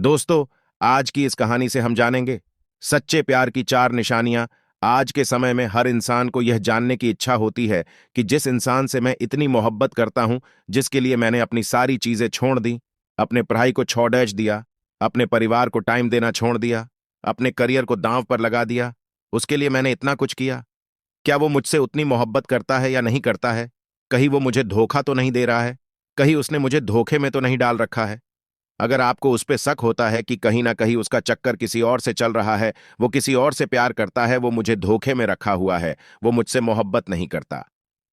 दोस्तों, आज की इस कहानी से हम जानेंगे सच्चे प्यार की 4 निशानियां। आज के समय में हर इंसान को यह जानने की इच्छा होती है कि जिस इंसान से मैं इतनी मोहब्बत करता हूं, जिसके लिए मैंने अपनी सारी चीजें छोड़ दी, अपने पढ़ाई को छोड़ दिया, अपने परिवार को टाइम देना छोड़ दिया, अपने करियर को दांव पर लगा दिया, उसके लिए मैंने इतना कुछ किया। क्या वो मुझसे उतनी मोहब्बत करता है या नहीं करता है? कहीं वो मुझे धोखा तो नहीं दे रहा है? कहीं उसने मुझे धोखे में तो नहीं डाल रखा है? अगर आपको उस पे शक होता है कि कहीं ना कहीं उसका चक्कर किसी और से चल रहा है, वो किसी और से प्यार करता है, वो मुझे धोखे में रखा हुआ है, वो मुझसे मोहब्बत नहीं करता,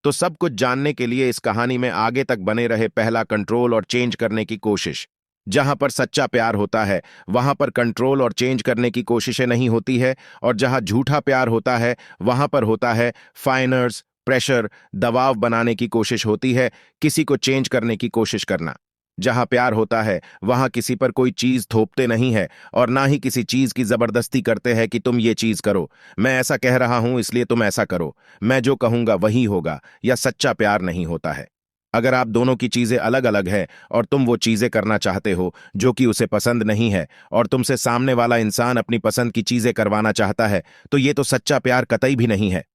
तो सब कुछ जानने के लिए इस कहानी में आगे तक बने रहे। पहला, कंट्रोल और चेंज करने की कोशिश। जहां पर सच्चा प्यार होता है वहां पर कंट्रोल और चेंज करने की कोशिशें नहीं होती है, और जहां झूठा प्यार होता है वहां पर होता है फाइनर्स, प्रेशर, दबाव बनाने की कोशिश होती है, किसी को चेंज करने की कोशिश करना। जहां प्यार होता है वहां किसी पर कोई चीज थोपते नहीं है, और ना ही किसी चीज की जबरदस्ती करते हैं कि तुम ये चीज करो, मैं ऐसा कह रहा हूं इसलिए तुम ऐसा करो, मैं जो कहूंगा वही होगा। या सच्चा प्यार नहीं होता है। अगर आप दोनों की चीजें अलग अलग है और तुम वो चीजें करना चाहते हो जो कि उसे पसंद नहीं है, और तुमसे सामने वाला इंसान अपनी पसंद की चीजें करवाना चाहता है, तो ये तो सच्चा प्यार कतई भी नहीं है।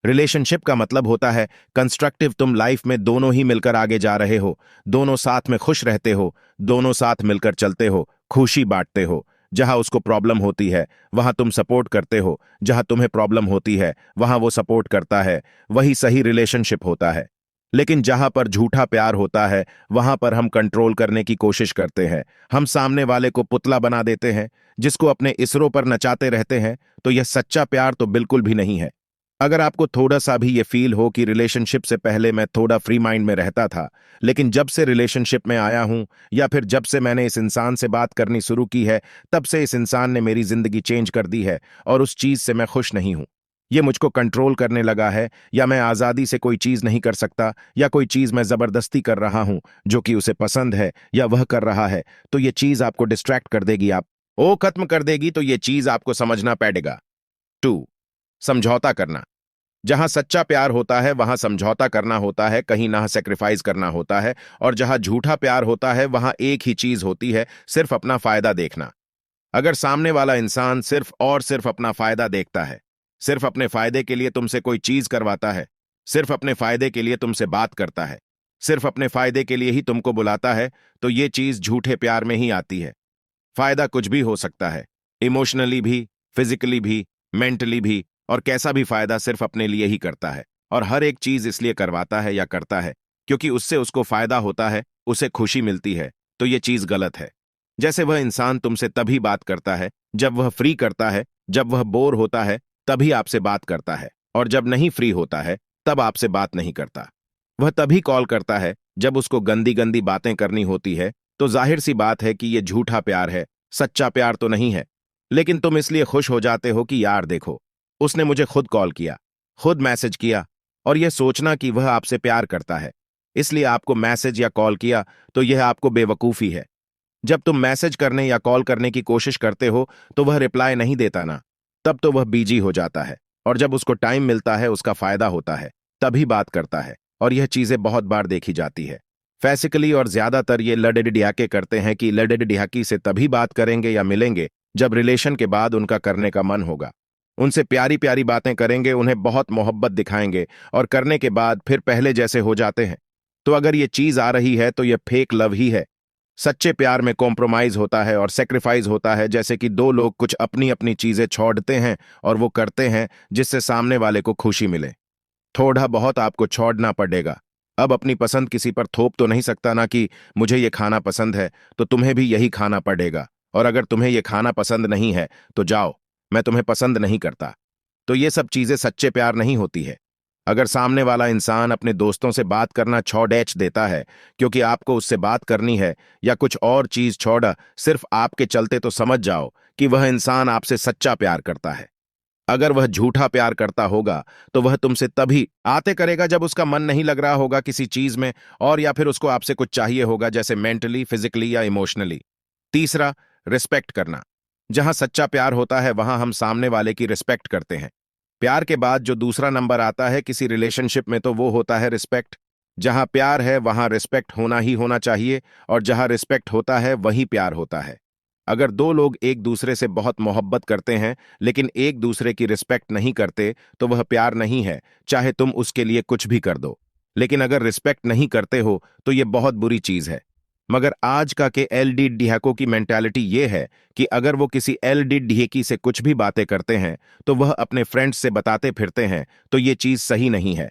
रिलेशनशिप का मतलब होता है कंस्ट्रक्टिव। तुम लाइफ में दोनों ही मिलकर आगे जा रहे हो, दोनों साथ में खुश रहते हो, दोनों साथ मिलकर चलते हो, खुशी बांटते हो। जहां उसको प्रॉब्लम होती है वहां तुम सपोर्ट करते हो, जहां तुम्हें प्रॉब्लम होती है वहां वो सपोर्ट करता है, वही सही रिलेशनशिप होता है। लेकिन जहां पर झूठा प्यार होता है वहां पर हम कंट्रोल करने की कोशिश करते हैं, हम सामने वाले को पुतला बना देते हैं, जिसको अपने इसरो पर नचाते रहते हैं। तो यह सच्चा प्यार तो बिल्कुल भी नहीं है। अगर आपको थोड़ा सा भी ये फील हो कि रिलेशनशिप से पहले मैं थोड़ा फ्री माइंड में रहता था, लेकिन जब से रिलेशनशिप में आया हूं, या फिर जब से मैंने इस इंसान से बात करनी शुरू की है, तब से इस इंसान ने मेरी जिंदगी चेंज कर दी है, और उस चीज से मैं खुश नहीं हूं। ये मुझको कंट्रोल करने लगा है, या मैं आजादी से कोई चीज नहीं कर सकता, या कोई चीज मैं जबरदस्ती कर रहा हूं जो कि उसे पसंद है या वह कर रहा है, तो ये चीज आपको डिस्ट्रैक्ट कर देगी, आप ओ खत्म कर देगी। तो ये चीज आपको समझना पड़ेगा। 2, समझौता करना। जहां सच्चा प्यार होता है वहां समझौता करना होता है, कहीं ना सेक्रीफाइस करना होता है, और जहां झूठा प्यार होता है वहां एक ही चीज होती है, सिर्फ अपना फायदा देखना। अगर सामने वाला इंसान सिर्फ और सिर्फ अपना फायदा देखता है, सिर्फ अपने फायदे के लिए तुमसे कोई चीज करवाता है, सिर्फ अपने फायदे के लिए तुमसे बात करता है, सिर्फ अपने फायदे के लिए ही तुमको बुलाता है, तो ये चीज झूठे प्यार में ही आती है। फायदा कुछ भी हो सकता है, इमोशनली भी, फिजिकली भी, मेंटली भी, और कैसा भी फायदा सिर्फ अपने लिए ही करता है, और हर एक चीज इसलिए करवाता है या करता है क्योंकि उससे उसको फायदा होता है, उसे खुशी मिलती है। तो ये चीज गलत है। जैसे वह इंसान तुमसे तभी बात करता है जब वह फ्री करता है, जब वह बोर होता है तभी आपसे बात करता है, और जब नहीं फ्री होता है तब आपसे बात नहीं करता। वह तभी कॉल करता है जब उसको गंदी गंदी बातें करनी होती है। तो जाहिर सी बात है कि यह झूठा प्यार है, सच्चा प्यार तो नहीं है। लेकिन तुम इसलिए खुश हो जाते हो कि यार देखो, उसने मुझे खुद कॉल किया, खुद मैसेज किया, और यह सोचना कि वह आपसे प्यार करता है इसलिए आपको मैसेज या कॉल किया, तो यह आपको बेवकूफी है। जब तुम मैसेज करने या कॉल करने की कोशिश करते हो तो वह रिप्लाई नहीं देता ना, तब तो वह बिजी हो जाता है, और जब उसको टाइम मिलता है, उसका फायदा होता है, तभी बात करता है। और यह चीजें बहुत बार देखी जाती है फैसिकली, और ज्यादातर ये लड़ेडियाके करते हैं कि लड़ेडियाकी से तभी बात करेंगे या मिलेंगे जब रिलेशन के बाद उनका करने का मन होगा। उनसे प्यारी प्यारी बातें करेंगे, उन्हें बहुत मोहब्बत दिखाएंगे, और करने के बाद फिर पहले जैसे हो जाते हैं। तो अगर ये चीज आ रही है तो यह फेक लव ही है। सच्चे प्यार में कॉम्प्रोमाइज होता है और सेक्रीफाइस होता है, जैसे कि दो लोग कुछ अपनी अपनी चीजें छोड़ते हैं और वो करते हैं जिससे सामने वाले को खुशी मिले। थोड़ा बहुत आपको छोड़ना पड़ेगा। अब अपनी पसंद किसी पर थोप तो नहीं सकता ना कि मुझे ये खाना पसंद है तो तुम्हें भी यही खाना पड़ेगा, और अगर तुम्हें ये खाना पसंद नहीं है तो जाओ, मैं तुम्हें पसंद नहीं करता। तो ये सब चीजें सच्चे प्यार नहीं होती है। अगर सामने वाला इंसान अपने दोस्तों से बात करना छोड़ देता है क्योंकि आपको उससे बात करनी है, या कुछ और चीज छोड़ा सिर्फ आपके चलते, तो समझ जाओ कि वह इंसान आपसे सच्चा प्यार करता है। अगर वह झूठा प्यार करता होगा तो वह तुमसे तभी आते करेगा जब उसका मन नहीं लग रहा होगा किसी चीज में, और या फिर उसको आपसे कुछ चाहिए होगा, जैसे मेंटली, फिजिकली या इमोशनली। तीसरा, रिस्पेक्ट करना। जहां सच्चा प्यार होता है वहां हम सामने वाले की रिस्पेक्ट करते हैं। प्यार के बाद जो दूसरा नंबर आता है किसी रिलेशनशिप में, तो वो होता है रिस्पेक्ट। जहां प्यार है वहां रिस्पेक्ट होना ही होना चाहिए, और जहां रिस्पेक्ट होता है वहीं प्यार होता है। अगर दो लोग एक दूसरे से बहुत मोहब्बत करते हैं लेकिन एक दूसरे की रिस्पेक्ट नहीं करते तो वह प्यार नहीं है, चाहे तुम उसके लिए कुछ भी कर दो। लेकिन अगर रिस्पेक्ट नहीं करते हो तो ये बहुत बुरी चीज है। मगर आज का के एलडी डिहको की मेंटालिटी ये है कि अगर वो किसी एलडी डिहेकी से कुछ भी बातें करते हैं तो वह अपने फ्रेंड्स से बताते फिरते हैं, तो ये चीज सही नहीं है।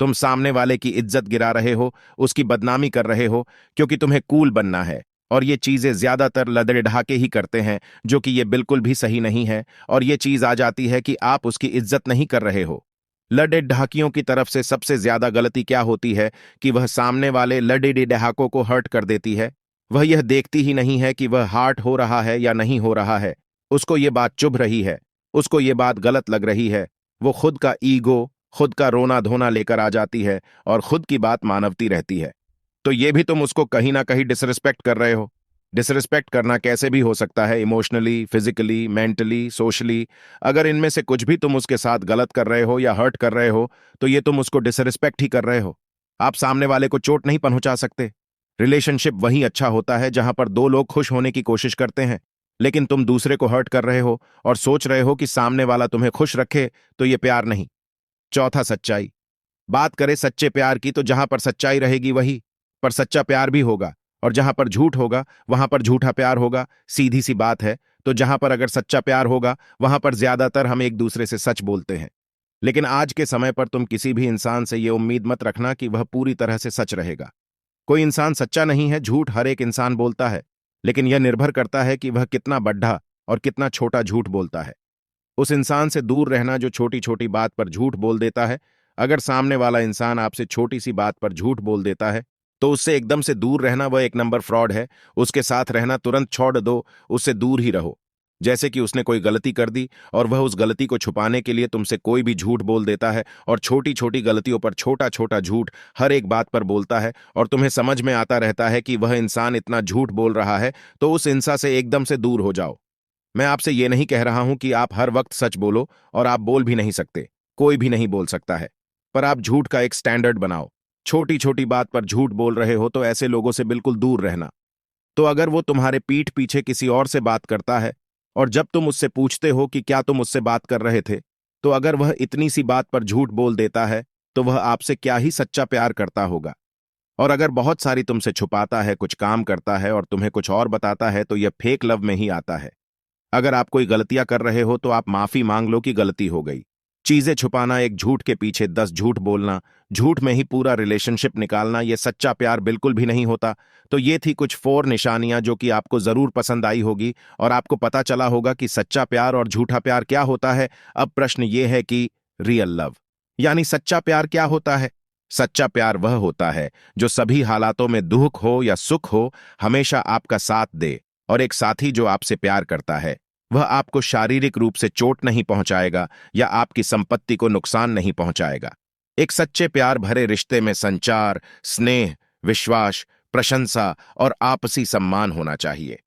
तुम सामने वाले की इज्जत गिरा रहे हो, उसकी बदनामी कर रहे हो, क्योंकि तुम्हें कूल बनना है। और ये चीजें ज्यादातर लदड़े ढाके ही करते हैं, जो कि ये बिल्कुल भी सही नहीं है। और ये चीज आ जाती है कि आप उसकी इज्जत नहीं कर रहे हो। लड़े ढाकियों की तरफ से सबसे ज्यादा गलती क्या होती है कि वह सामने वाले लड़े ढाकों को हर्ट कर देती है। वह यह देखती ही नहीं है कि वह हार्ट हो रहा है या नहीं हो रहा है। उसको ये बात चुभ रही है, उसको ये बात गलत लग रही है। वो खुद का ईगो, खुद का रोना धोना लेकर आ जाती है और खुद की बात मानवती रहती है। तो ये भी तुम उसको कहीं ना कहीं डिसरिस्पेक्ट कर रहे हो। डिसरिस्पेक्ट करना कैसे भी हो सकता है, इमोशनली, फिजिकली, मेंटली, सोशली। अगर इनमें से कुछ भी तुम उसके साथ गलत कर रहे हो या हर्ट कर रहे हो तो ये तुम उसको डिसरिस्पेक्ट ही कर रहे हो। आप सामने वाले को चोट नहीं पहुंचा सकते। रिलेशनशिप वही अच्छा होता है जहां पर दो लोग खुश होने की कोशिश करते हैं। लेकिन तुम दूसरे को हर्ट कर रहे हो और सोच रहे हो कि सामने वाला तुम्हें खुश रखे, तो ये प्यार नहीं। चौथा, सच्चाई। बात करें सच्चे प्यार की तो जहां पर सच्चाई रहेगी वही पर सच्चा प्यार भी होगा, और जहां पर झूठ होगा वहां पर झूठा प्यार होगा। सीधी सी बात है। तो जहां पर अगर सच्चा प्यार होगा वहां पर ज्यादातर हम एक दूसरे से सच बोलते हैं। लेकिन आज के समय पर तुम किसी भी इंसान से यह उम्मीद मत रखना कि वह पूरी तरह से सच रहेगा। कोई इंसान सच्चा नहीं है, झूठ हर एक इंसान बोलता है। लेकिन यह निर्भर करता है कि वह कितना बड्ढा और कितना छोटा झूठ बोलता है। उस इंसान से दूर रहना जो छोटी छोटी बात पर झूठ बोल देता है। अगर सामने वाला इंसान आपसे छोटी सी बात पर झूठ बोल देता है तो उससे एकदम से दूर रहना वह एक नंबर फ्रॉड है। उसके साथ रहना तुरंत छोड़ दो, उससे दूर ही रहो। जैसे कि उसने कोई गलती कर दी और वह उस गलती को छुपाने के लिए तुमसे कोई भी झूठ बोल देता है, और छोटी छोटी गलतियों पर छोटा छोटा झूठ हर एक बात पर बोलता है, और तुम्हें समझ में आता रहता है कि वह इंसान इतना झूठ बोल रहा है, तो उस इंसान से एकदम से दूर हो जाओ। मैं आपसे ये नहीं कह रहा हूं कि आप हर वक्त सच बोलो, और आप बोल भी नहीं सकते, कोई भी नहीं बोल सकता है। पर आप झूठ का एक स्टैंडर्ड बनाओ। छोटी छोटी बात पर झूठ बोल रहे हो तो ऐसे लोगों से बिल्कुल दूर रहना। तो अगर वो तुम्हारे पीठ पीछे किसी और से बात करता है और जब तुम उससे पूछते हो कि क्या तुम उससे बात कर रहे थे, तो अगर वह इतनी सी बात पर झूठ बोल देता है तो वह आपसे क्या ही सच्चा प्यार करता होगा। और अगर बहुत सारी तुमसे छुपाता है, कुछ काम करता है और तुम्हें कुछ और बताता है, तो यह फेक लव में ही आता है। अगर आप कोई गलतियां कर रहे हो तो आप माफी मांग लो कि गलती हो गई। चीजें छुपाना, एक झूठ के पीछे 10 झूठ बोलना, झूठ में ही पूरा रिलेशनशिप निकालना, यह सच्चा प्यार बिल्कुल भी नहीं होता। तो ये थी कुछ 4 निशानियां जो कि आपको जरूर पसंद आई होगी और आपको पता चला होगा कि सच्चा प्यार और झूठा प्यार क्या होता है। अब प्रश्न ये है कि रियल लव यानी सच्चा प्यार क्या होता है। सच्चा प्यार वह होता है जो सभी हालातों में, दुख हो या सुख हो, हमेशा आपका साथ दे। और एक साथी जो आपसे प्यार करता है वह आपको शारीरिक रूप से चोट नहीं पहुंचाएगा या आपकी संपत्ति को नुकसान नहीं पहुंचाएगा। एक सच्चे प्यार भरे रिश्ते में संचार, स्नेह, विश्वास, प्रशंसा और आपसी सम्मान होना चाहिए।